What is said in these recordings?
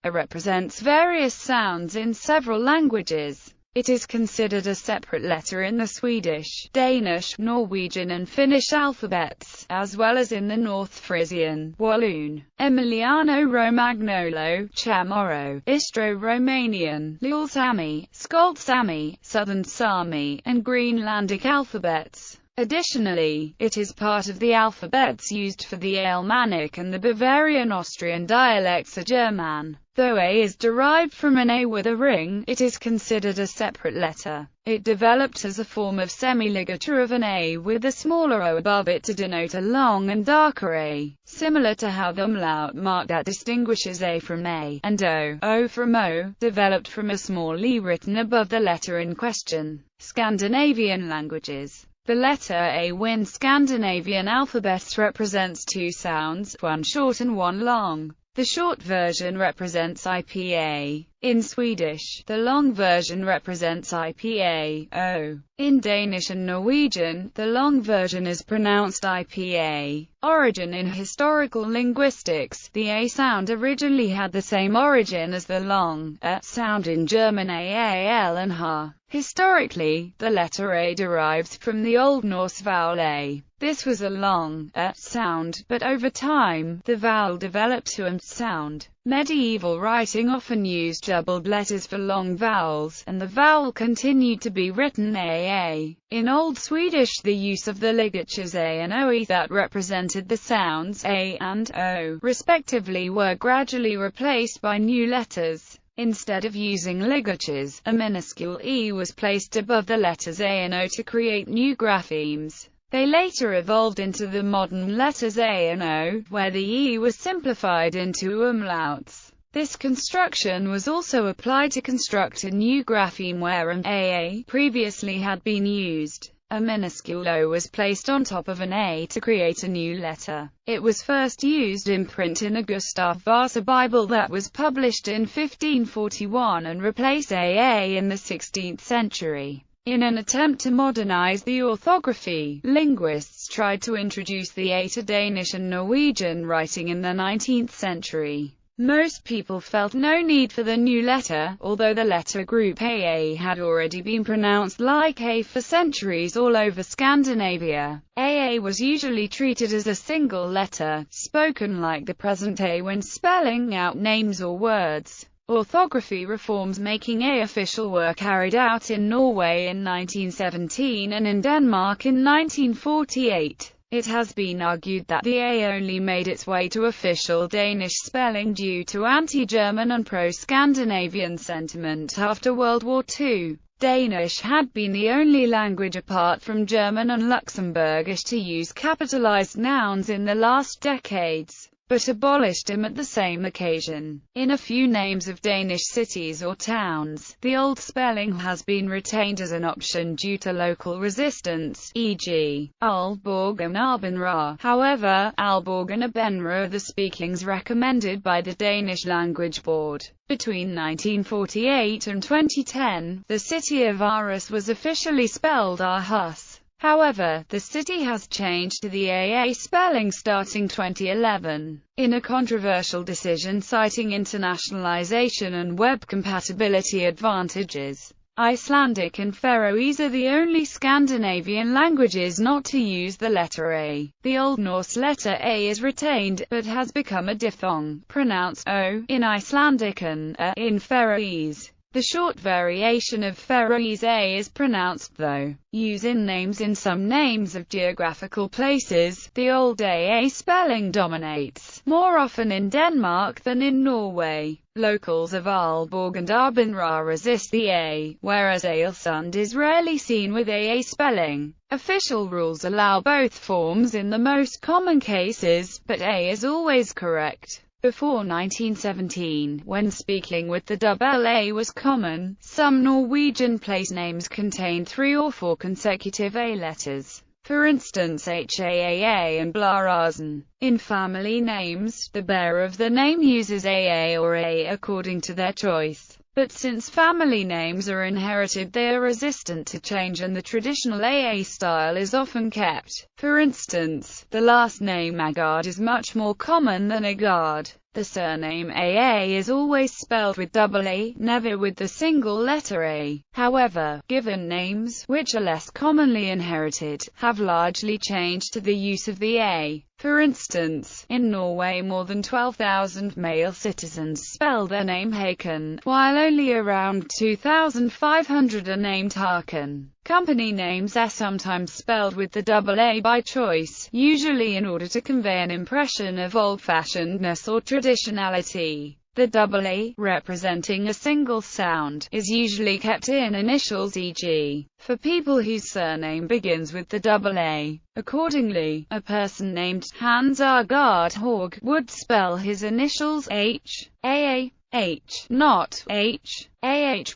A represents various sounds in several languages. It is considered a separate letter in the Swedish, Danish, Norwegian and Finnish alphabets, as well as in the North Frisian, Walloon, Emiliano-Romagnolo, Chamorro, Istro-Romanian, Lule Sami, Skolt Sami, Southern Sami, and Greenlandic alphabets. Additionally, it is part of the alphabets used for the Alemannic and the Bavarian-Austrian dialects of German. Though A is derived from an A with a ring, it is considered a separate letter. It developed as a form of semi-ligature of an A with a smaller O above it to denote a long and darker A, similar to how the umlaut mark that distinguishes A from A, and O from O, developed from a small E written above the letter in question. Scandinavian languages. The letter A in Scandinavian alphabets represents two sounds, one short and one long. The short version represents IPA. In Swedish, the long version represents IPA, O. In Danish and Norwegian, the long version is pronounced IPA. Origin. In historical linguistics, the A sound originally had the same origin as the long A sound in German AAL and HA. Historically, the letter A derives from the Old Norse vowel A. This was a long A sound, but over time, the vowel developed to a sound. Medieval writing often used doubled letters for long vowels, and the vowel continued to be written AA. In Old Swedish, the use of the ligatures A and OE that represented the sounds A and O, respectively, were gradually replaced by new letters. Instead of using ligatures, a minuscule E was placed above the letters A and O to create new graphemes. They later evolved into the modern letters A and O, where the E was simplified into umlauts. This construction was also applied to construct a new grapheme where an AA previously had been used. A minuscule O was placed on top of an A to create a new letter. It was first used in print in a Gustav Vasa Bible that was published in 1541 and replaced AA in the 16th century. In an attempt to modernize the orthography, linguists tried to introduce the A to Danish and Norwegian writing in the 19th century. Most people felt no need for the new letter, although the letter group AA had already been pronounced like A for centuries all over Scandinavia. AA was usually treated as a single letter, spoken like the present A when spelling out names or words. Orthography reforms making A official were carried out in Norway in 1917 and in Denmark in 1948. It has been argued that the A only made its way to official Danish spelling due to anti-German and pro-Scandinavian sentiment after World War II. Danish had been the only language apart from German and Luxembourgish to use capitalized nouns in the last decades, but abolished them at the same occasion. In a few names of Danish cities or towns, the old spelling has been retained as an option due to local resistance, e.g., Aalborg and Abenraa. However, Aalborg and Abenraa are the speakings recommended by the Danish Language Board. Between 1948 and 2010, the city of Aarhus was officially spelled Aarhus. However, the city has changed to the AA spelling starting 2011. In a controversial decision citing internationalization and web compatibility advantages, Icelandic and Faroese are the only Scandinavian languages not to use the letter A. The Old Norse letter A is retained, but has become a diphthong, pronounced O, in Icelandic and A in Faroese. The short variation of Faroese A is pronounced though. Use in names. In some names of geographical places, the old AA spelling dominates, more often in Denmark than in Norway. Locals of Aalborg and Abenraa resist the A, whereas Aalesund is rarely seen with AA spelling. Official rules allow both forms in the most common cases, but A is always correct. Before 1917, when speaking with the double A was common, some Norwegian place names contained 3 or 4 consecutive A letters. For instance, Haaa and Blarazen. In family names, the bearer of the name uses AA or A according to their choice. But since family names are inherited, they are resistant to change and the traditional AA style is often kept. For instance, the last name Agard is much more common than Agard. The surname AA is always spelled with double A, never with the single letter A. However, given names, which are less commonly inherited, have largely changed to the use of the A. For instance, in Norway more than 12,000 male citizens spell their name Haakon, while only around 2,500 are named Haakon. Company names are sometimes spelled with the double A by choice, usually in order to convey an impression of old-fashionedness or traditionality. The double A, representing a single sound, is usually kept in initials, e.g., for people whose surname begins with the double A. Accordingly, a person named Hans Agard Haug would spell his initials H, AA, H, not H.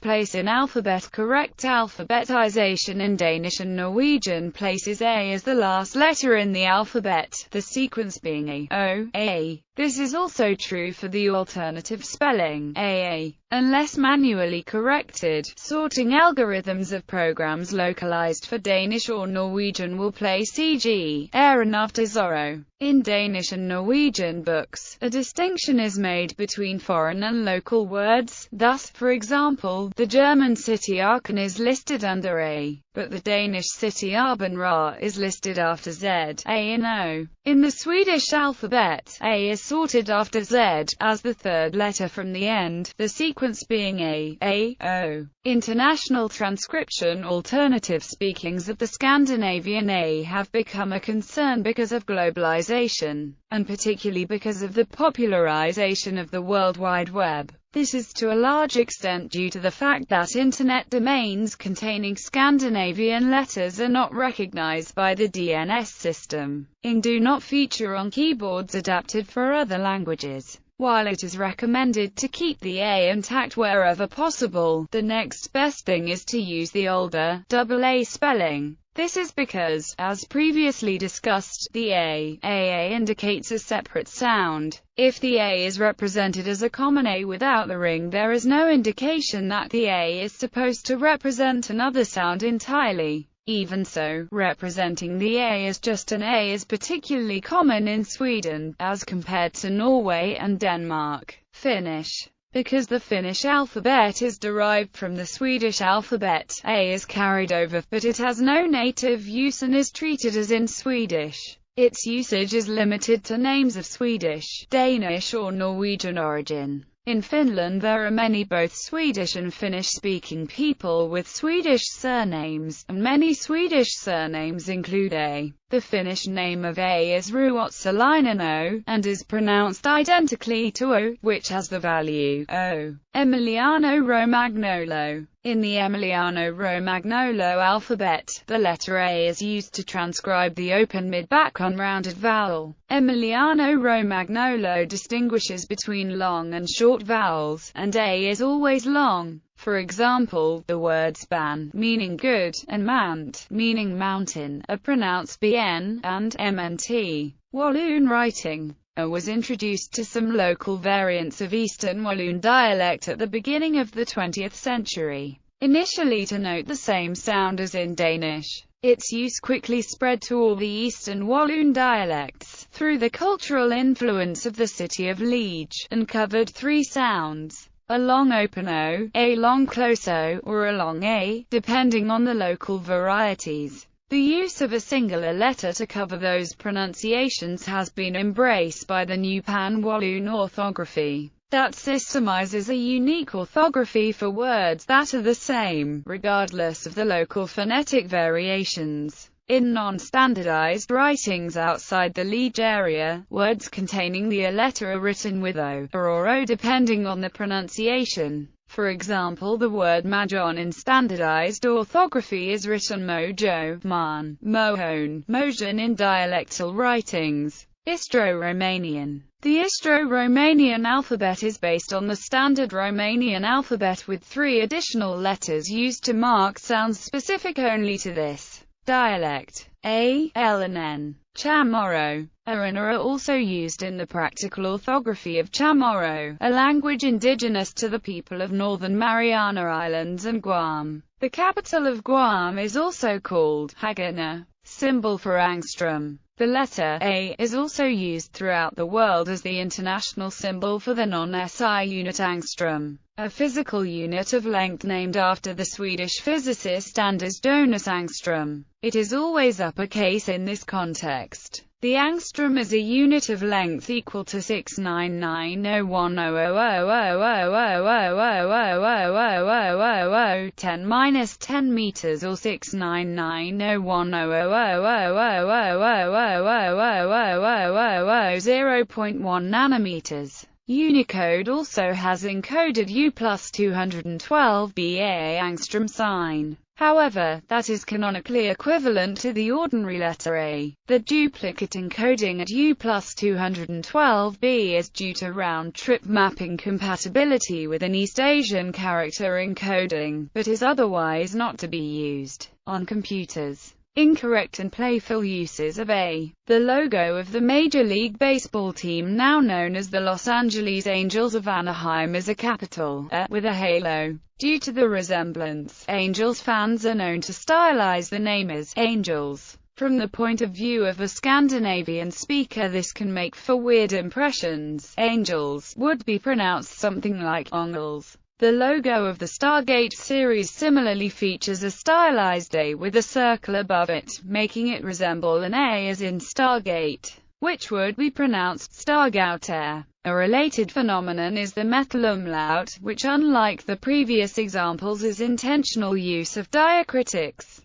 Place in alphabet. Correct alphabetization in Danish and Norwegian places A as the last letter in the alphabet, the sequence being A, O, A. This is also true for the alternative spelling, AA. Unless manually corrected, sorting algorithms of programs localized for Danish or Norwegian will place e.g. Aaron after Zorro. In Danish and Norwegian books, a distinction is made between foreign and local words. Thus, for example, the German city Aachen is listed under A, but the Danish city Arbenra is listed after Z, A and O. In the Swedish alphabet, A is sorted after Z, as the third letter from the end, the sequence being A, O. International transcription. Alternative speakings of the Scandinavian A have become a concern because of globalization, and particularly because of the popularization of the World Wide Web. This is to a large extent due to the fact that Internet domains containing Scandinavian letters are not recognized by the DNS system, and do not feature on keyboards adapted for other languages. While it is recommended to keep the A intact wherever possible, the next best thing is to use the older, double A spelling. This is because, as previously discussed, the AA indicates a separate sound. If the A is represented as a common A without the ring, there is no indication that the A is supposed to represent another sound entirely. Even so, representing the A as just an A is particularly common in Sweden, as compared to Norway and Denmark. Finnish. Because the Finnish alphabet is derived from the Swedish alphabet, A is carried over, but it has no native use and is treated as in Swedish. Its usage is limited to names of Swedish, Danish or Norwegian origin. In Finland there are many both Swedish and Finnish-speaking people with Swedish surnames, and many Swedish surnames include A. The Finnish name of A is Ruotsalainen O, and is pronounced identically to O, which has the value O. Emiliano Romagnolo. In the Emiliano Romagnolo alphabet, the letter A is used to transcribe the open mid-back unrounded vowel. Emiliano Romagnolo distinguishes between long and short vowels, and A is always long. For example, the words ban, meaning good, and mant, meaning mountain, are pronounced bn, and mnt. Walloon writing was introduced to some local variants of Eastern Walloon dialect at the beginning of the 20th century. Initially to note the same sound as in Danish, its use quickly spread to all the Eastern Walloon dialects, through the cultural influence of the city of Liege, and covered three sounds: a long open O, a long close O, or a long A, depending on the local varieties. The use of a singular letter to cover those pronunciations has been embraced by the new Pan-Walloon orthography, that systemizes a unique orthography for words that are the same, regardless of the local phonetic variations. In non-standardized writings outside the Liege area, words containing the A letter are written with O, or O depending on the pronunciation. For example, the word mahjong in standardized orthography is written mojo, man, mohon, mojan in dialectal writings. Istro-Romanian. The Istro-Romanian alphabet is based on the standard Romanian alphabet with 3 additional letters used to mark sounds specific only to this dialect. A, L and N. Chamorro. A and A are also used in the practical orthography of Chamorro, a language indigenous to the people of Northern Mariana Islands and Guam. The capital of Guam is also called Haganah, symbol for angstrom. The letter A is also used throughout the world as the international symbol for the non-SI unit angstrom, a physical unit of length named after the Swedish physicist Anders Jonas Angstrom. It is always uppercase in this context. The angstrom is a unit of length equal to 6990100000000000000 10-10 meters or 699010000000000000000000001 nanometers. Unicode also has encoded U+212 BA angstrom sign. However, that is canonically equivalent to the ordinary letter A. The duplicate encoding at U+212B is due to round-trip mapping compatibility with an East Asian character encoding, but is otherwise not to be used on computers. Incorrect and playful uses of A. The logo of the Major League Baseball team now known as the Los Angeles Angels of Anaheim is a capital A with a halo. Due to the resemblance, Angels fans are known to stylize the name as Angels. From the point of view of a Scandinavian speaker, this can make for weird impressions. Angels would be pronounced something like Ongles. The logo of the Stargate series similarly features a stylized A with a circle above it, making it resemble an A as in Stargate, which would be pronounced Stargouter. A related phenomenon is the metal umlaut, which unlike the previous examples is intentional use of diacritics.